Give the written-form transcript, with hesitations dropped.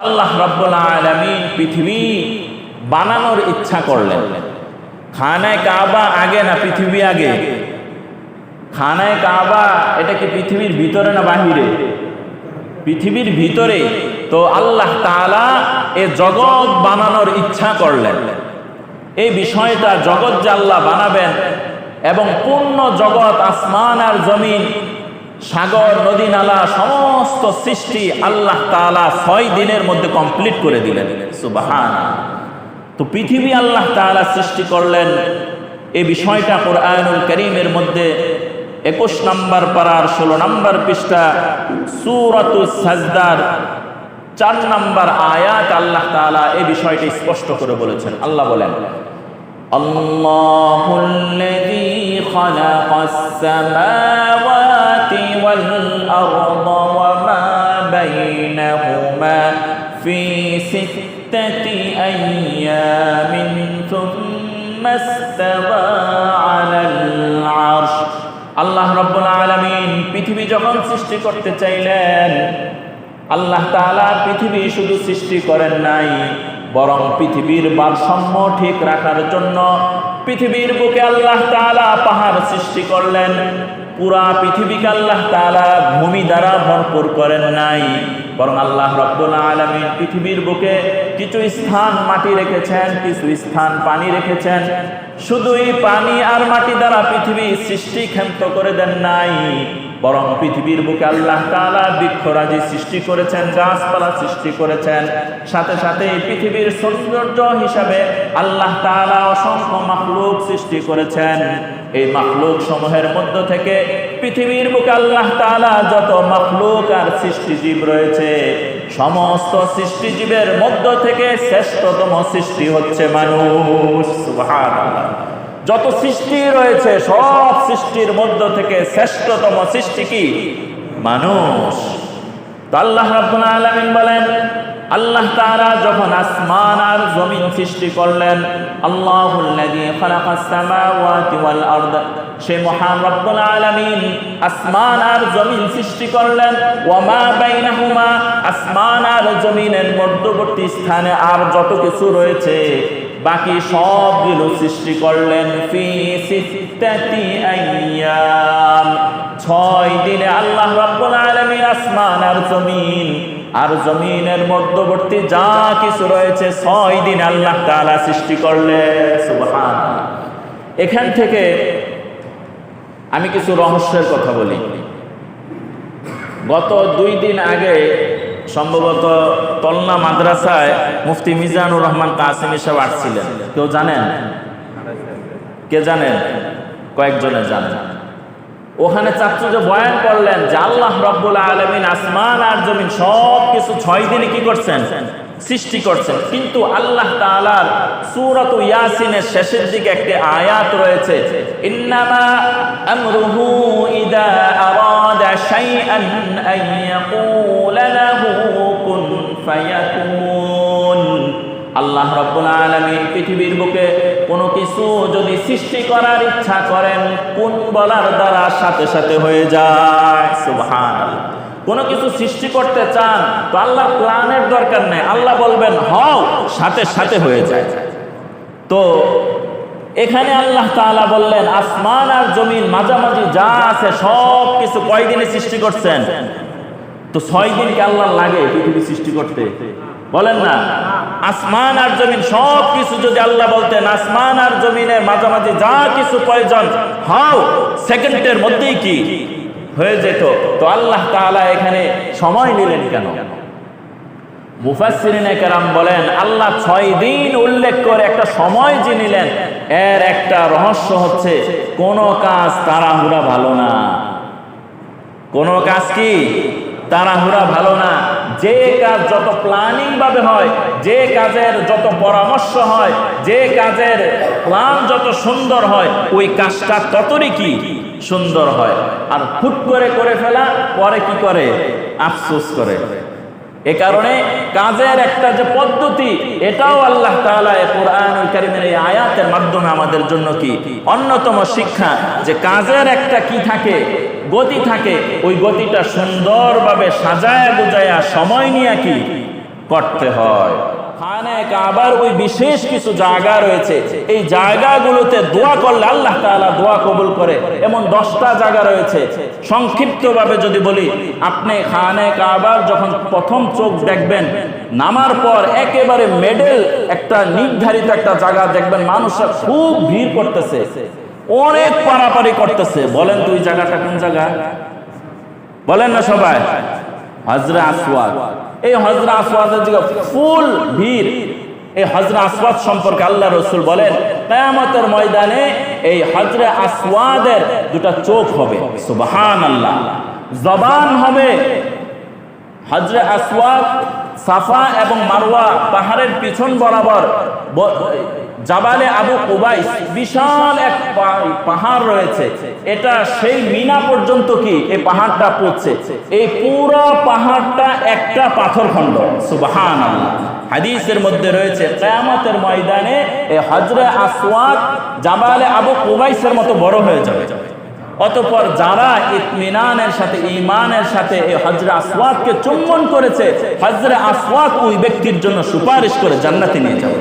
আল্লাহ রাব্বুল আলামিন পৃথিবী বানানোর ইচ্ছা করলেন। খানায়ে কাবা আগে না পৃথিবী আগে? খানায়ে কাবা এটা কি পৃথিবীর ভিতরে না বাহিরে? পৃথিবীর ভিতরে। তো আল্লাহ তাআলা এ জগৎ বানানোর ইচ্ছা করলেন। এই বিষয়টা জগৎ যে আল্লাহ বানাবেন এবং পূর্ণ জগৎ, আসমান আর জমিন, সাগর নদী নালা সমস্ত সৃষ্টি আল্লাহ তাআলা 6 দিনের মধ্যে কমপ্লিট করে দিলেন। সুবহানাল্লাহ। তো পৃথিবী আল্লাহ তাআলা সৃষ্টি করলেন। এই বিষয়টা কোরআনুল কারীমের মধ্যে 21 নম্বর পারার 16 নম্বর পৃষ্ঠা সূরাতুস সাজদার 4 নম্বর আয়াত আল্লাহ তাআলা এই বিষয়টি স্পষ্ট করে বলেছেন। আল্লাহ বলেন, আল্লাহুল্লাযী খালাকাস সামাওয়াতি ওয়াল আরদা ওয়া মা বাইনাহুমা ফি সিত্তাতি আইয়ামিন সুম্মা ইসতাওয়া আলাল আরশ। আল্লাহ রাব্বুল আলামিন পৃথিবী যখন সৃষ্টি করতে চাইলেন, আল্লাহ তাআলা পৃথিবী শুধু সৃষ্টি করেন নাই, বরং পৃথিবীর ভারসাম্য ঠিক রাখার জন্য পৃথিবীর বুকে আল্লাহ তাআলা পাহাড় সৃষ্টি করলেন। পুরা পৃথিবীকে আল্লাহ তাআলা ভূমি দ্বারা ভরপুর করেন নাই, বরং আল্লাহ রাব্বুল আলামিন পৃথিবীর বুকে কিছু স্থান মাটি রেখেছেন, কিছু স্থান পানি রেখেছেন। শুধুই পানি আর মাটি দ্বারা পৃথিবী সৃষ্টি ক্ষান্ত করে দেন নাই, বরং পৃথিবীর বুকে আল্লাহ তাআলা বৃক্ষরাজি সৃষ্টি করেছেন, গাছপালা সৃষ্টি করেছেন। সাথে সাথে পৃথিবীর সৌন্দর্য হিসাবে আল্লাহ তাআলা অসংখ্য মাখলুক সৃষ্টি করেছেন। এই মাখলুক সমূহের মধ্য থেকে পৃথিবীর বুকে আল্লাহ তাআলা যত মাখলুক আর সৃষ্টিজীব রয়েছে, সমস্ত সৃষ্টিজীবের মধ্য থেকে শ্রেষ্ঠতম সৃষ্টি হচ্ছে মানুষ। সুবহানাল্লাহ। যত সৃষ্টি রয়েছে সব সৃষ্টির মধ্য থেকে শ্রেষ্ঠতম সৃষ্টি কি? মানুষ। তো আল্লাহ রাব্বুল আলামিন বলেন, আল্লাহ তাআলা যখন আসমান আর জমিন সৃষ্টি করলেন, আল্লাহুল্লাযী খালাকাস সামাওয়াতি ওয়াল আরদ, সে মহান রব্বুল আলামিন আসমান আর জমিন সৃষ্টি করলেন। ওয়া মা বাইনাহুমা, আসমান আর জমিনের মধ্যবর্তী স্থানে আর যত কিছু রয়েছে বাকি সবগুলো সৃষ্টি করলেন ফি সিত্তাতি আইয়াম, 6 দিনে আল্লাহ রাব্বুল আলামিন আসমান আর জমিনের মধ্যবর্তী যা কিছু রয়েছে 6 দিনে আল্লাহ তাআলা সৃষ্টি করলেন। সুবহানাল্লাহ। এখান থেকে আমি কিছু রহস্যের কথা বলি। গত 2 দিন আগে সম্ভবত তলনা মাদ্রাসায় মুফতি মিজানুর রহমান কাসেমী সাহেব আসছিলেন। কেউ জানেন? কে জানেন? কয়েকজনে জানেন। ওখানে চাচ্চু যে বয়ান করলেন যে আল্লাহ রাব্বুল আলামিন আসমান আর জমিন সব কিছু 6 দিনে কি করছেন? সৃষ্টি করছেন। কিন্তু আল্লাহ তাআলার সূরাতু ইয়াসিনের শেষের দিকে একটি আয়াত রয়েছে, ইন্নামা আমরুহু ইযা আরাদা শাইআন আন ইয়াকুলা লাহু কুন ফায়াকুন। আল্লাহ রাব্বুল আলামিন পৃথিবীর বুকে কোনো কিছু যদি সৃষ্টি করার ইচ্ছা করেন, কোন বলার দ্বারা সাথে সাথে হয়ে যায়। সুবহানাল্লাহ। কোনো কিছু সৃষ্টি করতে চান তো আল্লাহর প্ল্যানের দরকার নেই, আল্লাহ বলবেন হও, সাথে সাথে হয়ে যায়। তো এখানে আল্লাহ তাআলা বললেন আসমান আর জমিন মাঝামাঝি যা আছে সব কিছু কয়দিনে সৃষ্টি করছেন? তো 6 দিন কি আল্লাহ লাগে পৃথিবী সৃষ্টি করতে? বলেন না। আসমান আর জমিন সব কিছু যদি আল্লাহ বলতেন আসমান আর জমিনের মাঝামাঝি যা কিছু প্রয়োজন হও, সেকেন্ডের মধ্যেই কি হয়ে যেত। তো আল্লাহ তাআলা এখানে সময় নিলেন কেন? মুফাসসিরিনে কেরাম বলেন আল্লাহ 6 দিন উল্লেখ করে একটা সময় যে নিলেন, এর একটা রহস্য হচ্ছে কোন কাজ তাড়াহুড়া ভালো না। কোন কাজ কি তাড়াহুড়া ভালো না। যে কাজ যত প্ল্যানিং ভাবে হয়, যে কাজের যত পরামর্শ হয়, যে কাজের প্ল্যান যত সুন্দর হয়, ওই কাজটা ততই কি সুন্দর হয়। আর হুট করে ফেলা পরে কি করে? আফসোস করে। এ কারণে কাজের একটা যে পদ্ধতি, এটাও আল্লাহ তাআলা কোরআনুল কারীমের এই আয়াতের মাধ্যমে আমাদের জন্য কি অন্যতম শিক্ষা, যে কাজের একটা কি থাকে, গতি থাকে। ওই গতিটা সুন্দরভাবে সাজায়া গুজায়া সময় নিয়ে কি করতে হয়। খানে কাবার ওই বিশেষ কিছু জায়গা রয়েছে, এই জায়গাগুলোতে দোয়া করলে আল্লাহ তাআলা দোয়া কবুল করে। এমন 10টা জায়গা রয়েছে। সংক্ষিপ্তভাবে যদি বলি, আপনি খানে কাবার যখন প্রথম চোখ দেখবেন, নামার পর একেবারে মেডেল একটা নির্ধারিত একটা জায়গা দেখবেন, মানুষরা খুব ভিড় করতেছে, অনেক পারাপারি করতেছে। বলেন তো ওই জায়গাটা কোন জায়গা? বলেন না সবাই। হজরে আসওয়াদ। এই হজরে আসওয়াদের দিকে ফুল ভিড়। এই হজরে আসওয়াদ সম্পর্কে আল্লাহ রাসূল বলেন, কিয়ামতের ময়দানে এই হজরে আসওয়াদের দুটো চোখ হবে, সুবহানাল্লাহ, জবান হবে। হজরে আসওয়াদ সাফা এবং মারওয়া পাহাড়ের পিছন বরাবর জাবালে আবু কুবাইস বিশাল এক পাহাড় রয়েছে। এটা সেই মিনা পর্যন্ত কি এই পাহাড়টা পড়ছে। এই পুরো পাহাড়টা একটা পাথরখণ্ড, সুবহানাল্লাহ। হাদিসের মধ্যে রয়েছে কিয়ামতের ময়দানে এই হজরে আসওয়াদ জাবালে আবু কুবাইসের মতো বড় হয়ে যাবে। অতঃপর যারা ইতমিনানের সাথে, ঈমানের সাথে এই হজরে আসওয়াদকে চুম্বন করেছে, হজরে আসওয়াদ ওই ব্যক্তির জন্য সুপারিশ করে জান্নাতে নিয়ে যাবে।